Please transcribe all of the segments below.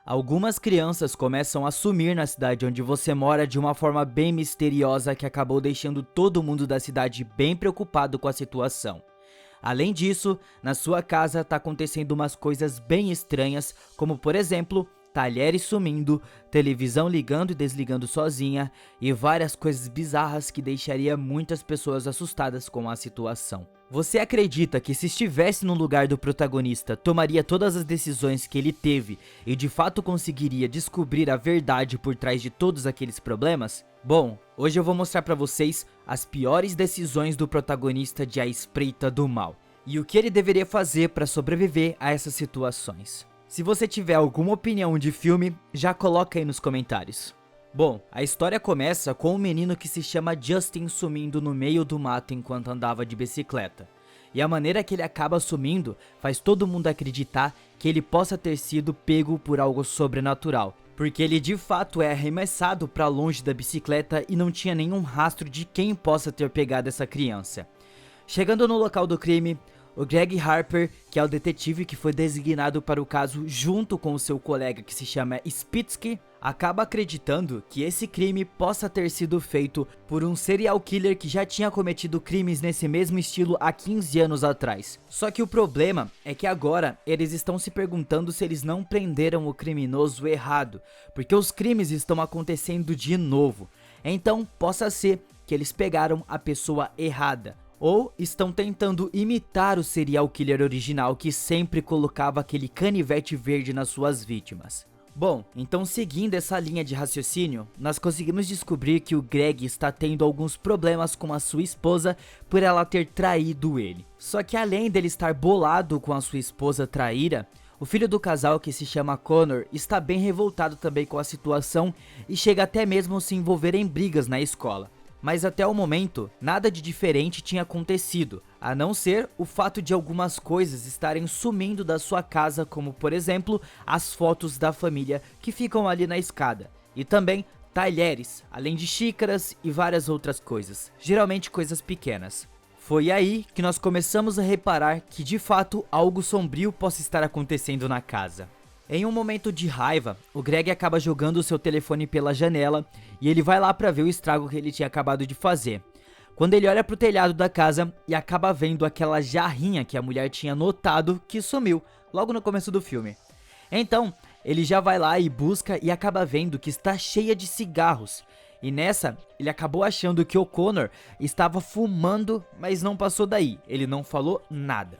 Algumas crianças começam a sumir na cidade onde você mora de uma forma bem misteriosa que acabou deixando todo mundo da cidade bem preocupado com a situação. Além disso, na sua casa tá acontecendo umas coisas bem estranhas, como por exemplo, talheres sumindo, televisão ligando e desligando sozinha e várias coisas bizarras que deixaria muitas pessoas assustadas com a situação. Você acredita que se estivesse no lugar do protagonista, tomaria todas as decisões que ele teve e de fato conseguiria descobrir a verdade por trás de todos aqueles problemas? Bom, hoje eu vou mostrar pra vocês as piores decisões do protagonista de A Espreita do Mal e o que ele deveria fazer para sobreviver a essas situações. Se você tiver alguma opinião de filme, já coloca aí nos comentários. Bom, a história começa com um menino que se chama Justin sumindo no meio do mato enquanto andava de bicicleta. E a maneira que ele acaba sumindo faz todo mundo acreditar que ele possa ter sido pego por algo sobrenatural, porque ele de fato é arremessado para longe da bicicleta e não tinha nenhum rastro de quem possa ter pegado essa criança. Chegando no local do crime, o Greg Harper, que é o detetive que foi designado para o caso junto com o seu colega que se chama Spitsky, acaba acreditando que esse crime possa ter sido feito por um serial killer que já tinha cometido crimes nesse mesmo estilo há 15 anos atrás. Só que o problema é que agora eles estão se perguntando se eles não prenderam o criminoso errado, porque os crimes estão acontecendo de novo. Então possa ser que eles pegaram a pessoa errada. Ou estão tentando imitar o serial killer original que sempre colocava aquele canivete verde nas suas vítimas. Bom, então seguindo essa linha de raciocínio, nós conseguimos descobrir que o Greg está tendo alguns problemas com a sua esposa por ela ter traído ele. Só que além dele estar bolado com a sua esposa traíra, o filho do casal, que se chama Connor, está bem revoltado também com a situação e chega até mesmo a se envolver em brigas na escola. Mas até o momento, nada de diferente tinha acontecido, a não ser o fato de algumas coisas estarem sumindo da sua casa, como por exemplo, as fotos da família que ficam ali na escada, e também talheres, além de xícaras e várias outras coisas, geralmente coisas pequenas. Foi aí que nós começamos a reparar que de fato algo sombrio possa estar acontecendo na casa. Em um momento de raiva, o Greg acaba jogando o seu telefone pela janela e ele vai lá para ver o estrago que ele tinha acabado de fazer. Quando ele olha pro telhado da casa e acaba vendo aquela jarrinha que a mulher tinha notado que sumiu logo no começo do filme. Então, ele já vai lá e busca e acaba vendo que está cheia de cigarros. E nessa, ele acabou achando que o Connor estava fumando, mas não passou daí, ele não falou nada.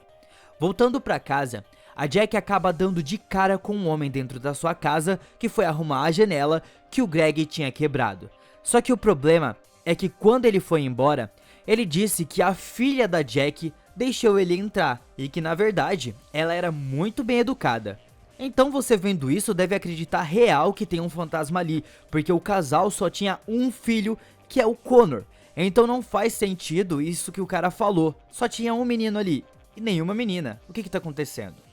Voltando para casa, a Jack acaba dando de cara com um homem dentro da sua casa que foi arrumar a janela que o Greg tinha quebrado. Só que o problema é que quando ele foi embora, ele disse que a filha da Jack deixou ele entrar e que na verdade ela era muito bem educada. Então você vendo isso deve acreditar real que tem um fantasma ali, porque o casal só tinha um filho, que é o Connor. Então não faz sentido isso que o cara falou, só tinha um menino ali e nenhuma menina. O que tá acontecendo?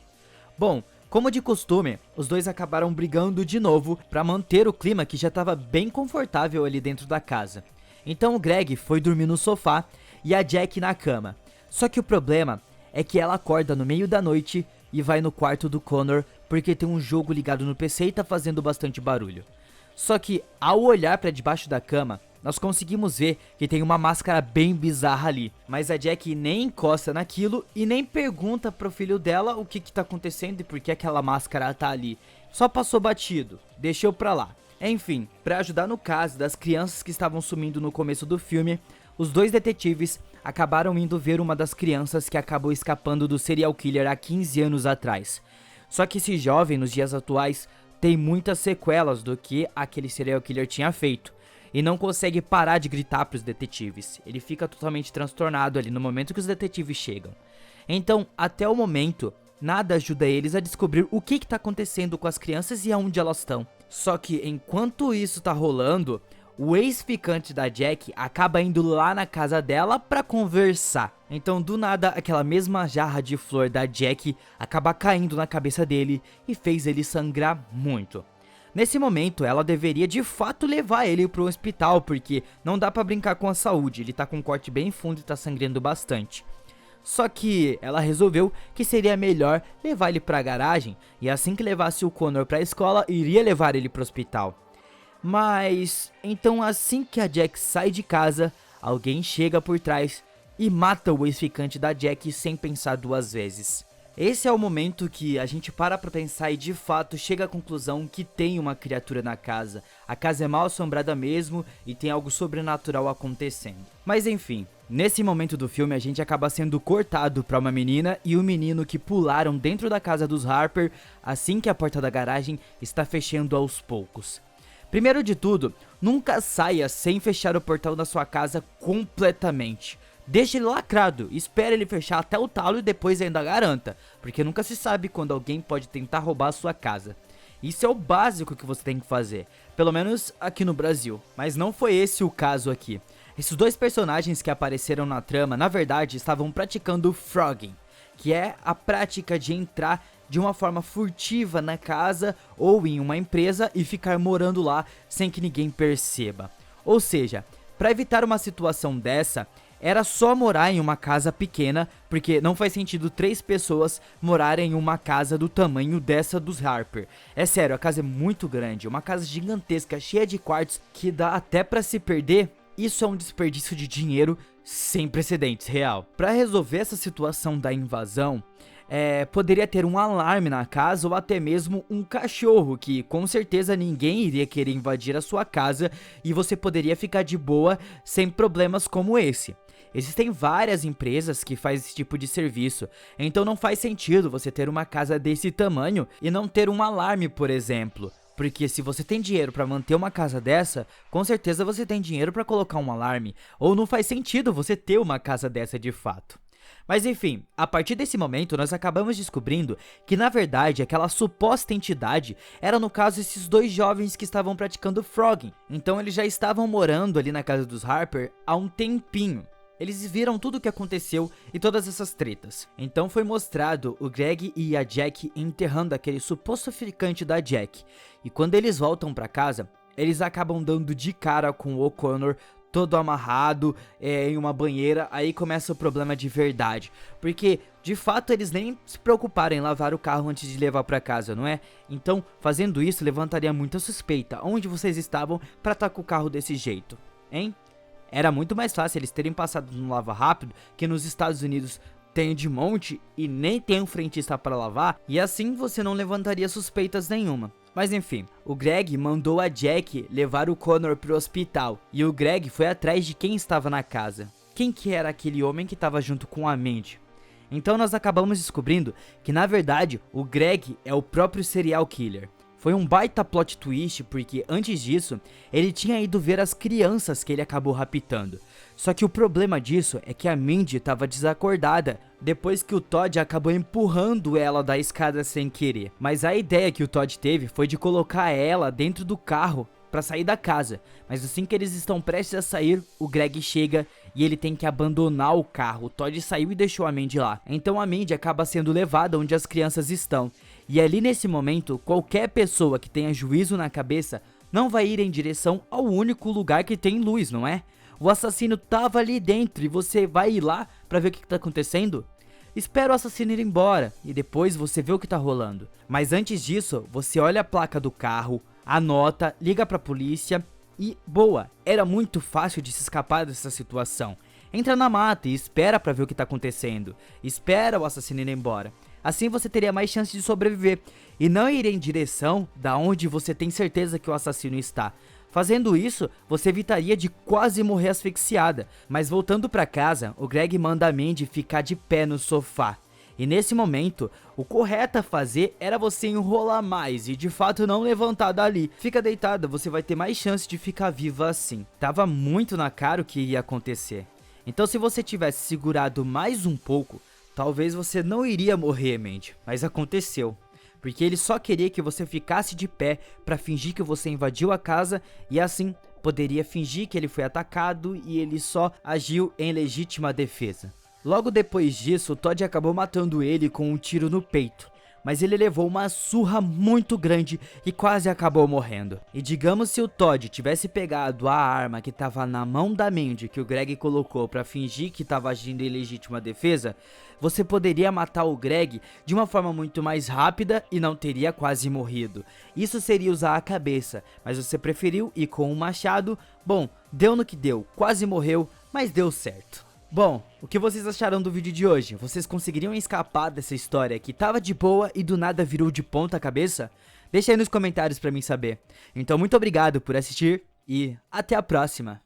Bom, como de costume, os dois acabaram brigando de novo para manter o clima que já estava bem confortável ali dentro da casa. Então o Greg foi dormir no sofá e a Jack na cama. Só que o problema é que ela acorda no meio da noite e vai no quarto do Connor porque tem um jogo ligado no PC e tá fazendo bastante barulho. Só que ao olhar para debaixo da cama, nós conseguimos ver que tem uma máscara bem bizarra ali, mas a Jack nem encosta naquilo e nem pergunta pro filho dela o que tá acontecendo e por que aquela máscara tá ali. Só passou batido, deixou pra lá. Enfim, pra ajudar no caso das crianças que estavam sumindo no começo do filme, os dois detetives acabaram indo ver uma das crianças que acabou escapando do serial killer há 15 anos atrás. Só que esse jovem nos dias atuais tem muitas sequelas do que aquele serial killer tinha feito. E não consegue parar de gritar para os detetives. Ele fica totalmente transtornado ali no momento que os detetives chegam. Então, até o momento, nada ajuda eles a descobrir o que está acontecendo com as crianças e aonde elas estão. Só que enquanto isso tá rolando, o ex-ficante da Jack acaba indo lá na casa dela para conversar. Então, do nada, aquela mesma jarra de flor da Jack acaba caindo na cabeça dele e fez ele sangrar muito. Nesse momento, ela deveria de fato levar ele para o hospital, porque não dá para brincar com a saúde, ele tá com um corte bem fundo e tá sangrando bastante. Só que ela resolveu que seria melhor levar ele para a garagem e assim que levasse o Connor para a escola, iria levar ele para o hospital. Mas então assim que a Jack sai de casa, alguém chega por trás e mata o ex-ficante da Jack sem pensar duas vezes. Esse é o momento que a gente para pra pensar e de fato chega à conclusão que tem uma criatura na casa. A casa é mal assombrada mesmo e tem algo sobrenatural acontecendo. Mas enfim, nesse momento do filme a gente acaba sendo cortado pra uma menina e um menino que pularam dentro da casa dos Harper assim que a porta da garagem está fechando aos poucos. Primeiro de tudo, nunca saia sem fechar o portão da sua casa completamente. Deixe ele lacrado, espere ele fechar até o talo e depois ainda garanta, porque nunca se sabe quando alguém pode tentar roubar a sua casa. Isso é o básico que você tem que fazer, pelo menos aqui no Brasil, mas não foi esse o caso aqui. Esses dois personagens que apareceram na trama, na verdade, estavam praticando frogging, que é a prática de entrar de uma forma furtiva na casa ou em uma empresa e ficar morando lá sem que ninguém perceba. Ou seja, para evitar uma situação dessa, era só morar em uma casa pequena, porque não faz sentido 3 pessoas morarem em uma casa do tamanho dessa dos Harper. É sério, a casa é muito grande, uma casa gigantesca, cheia de quartos, que dá até pra se perder. Isso é um desperdício de dinheiro sem precedentes, real. Pra resolver essa situação da invasão, poderia ter um alarme na casa ou até mesmo um cachorro que com certeza ninguém iria querer invadir a sua casa e você poderia ficar de boa sem problemas como esse. Existem várias empresas que fazem esse tipo de serviço, então não faz sentido você ter uma casa desse tamanho e não ter um alarme, por exemplo. Porque se você tem dinheiro para manter uma casa dessa, com certeza você tem dinheiro para colocar um alarme, ou não faz sentido você ter uma casa dessa de fato. Mas enfim, a partir desse momento nós acabamos descobrindo que na verdade aquela suposta entidade era no caso esses dois jovens que estavam praticando frogging. Então eles já estavam morando ali na casa dos Harper há um tempinho. Eles viram tudo o que aconteceu e todas essas tretas. Então foi mostrado o Greg e a Jack enterrando aquele suposto ficante da Jack. E quando eles voltam pra casa, eles acabam dando de cara com o O'Connor todo amarrado em uma banheira. Aí começa o problema de verdade, porque de fato eles nem se preocuparam em lavar o carro antes de levar pra casa, não é? Então fazendo isso levantaria muita suspeita. Onde vocês estavam pra estar com o carro desse jeito, hein? Era muito mais fácil eles terem passado no lava rápido, que nos Estados Unidos tem de monte e nem tem um frentista para lavar, e assim você não levantaria suspeitas nenhuma. Mas enfim, o Greg mandou a Jack levar o Connor pro hospital, e o Greg foi atrás de quem estava na casa. Quem que era aquele homem que estava junto com a Mandy? Então nós acabamos descobrindo que na verdade o Greg é o próprio serial killer. Foi um baita plot twist porque antes disso ele tinha ido ver as crianças que ele acabou raptando. Só que o problema disso é que a Mandy estava desacordada depois que o Todd acabou empurrando ela da escada sem querer. Mas a ideia que o Todd teve foi de colocar ela dentro do carro para sair da casa. Mas assim que eles estão prestes a sair, o Greg chega e ele tem que abandonar o carro. O Todd saiu e deixou a Mandy lá. Então a Mandy acaba sendo levada onde as crianças estão. E ali nesse momento, qualquer pessoa que tenha juízo na cabeça não vai ir em direção ao único lugar que tem luz, não é? O assassino tava ali dentro e você vai ir lá pra ver o que tá acontecendo? Espera o assassino ir embora e depois você vê o que tá rolando. Mas antes disso, você olha a placa do carro, anota, liga pra polícia e boa, era muito fácil de se escapar dessa situação. Entra na mata e espera pra ver o que tá acontecendo. Espera o assassino ir embora. Assim você teria mais chance de sobreviver e não ir em direção da onde você tem certeza que o assassino está. Fazendo isso, você evitaria de quase morrer asfixiada. Mas voltando pra casa, o Greg manda a Mandy ficar de pé no sofá. E nesse momento, o correto a fazer era você enrolar mais e de fato não levantar dali. Fica deitada, você vai ter mais chance de ficar viva assim. Tava muito na cara o que ia acontecer. Então se você tivesse segurado mais um pouco, talvez você não iria morrer, Mandy, mas aconteceu. Porque ele só queria que você ficasse de pé pra fingir que você invadiu a casa e assim poderia fingir que ele foi atacado e ele só agiu em legítima defesa. Logo depois disso, o Todd acabou matando ele com um tiro no peito. mas ele levou uma surra muito grande e quase acabou morrendo. E digamos se o Todd tivesse pegado a arma que estava na mão da Mandy que o Greg colocou para fingir que estava agindo em legítima defesa, você poderia matar o Greg de uma forma muito mais rápida e não teria quase morrido. Isso seria usar a cabeça, mas você preferiu ir com o machado. Bom, deu no que deu, quase morreu, mas deu certo. Bom, o que vocês acharam do vídeo de hoje? Vocês conseguiriam escapar dessa história que tava de boa e do nada virou de ponta cabeça? Deixa aí nos comentários pra mim saber. Então muito obrigado por assistir e até a próxima!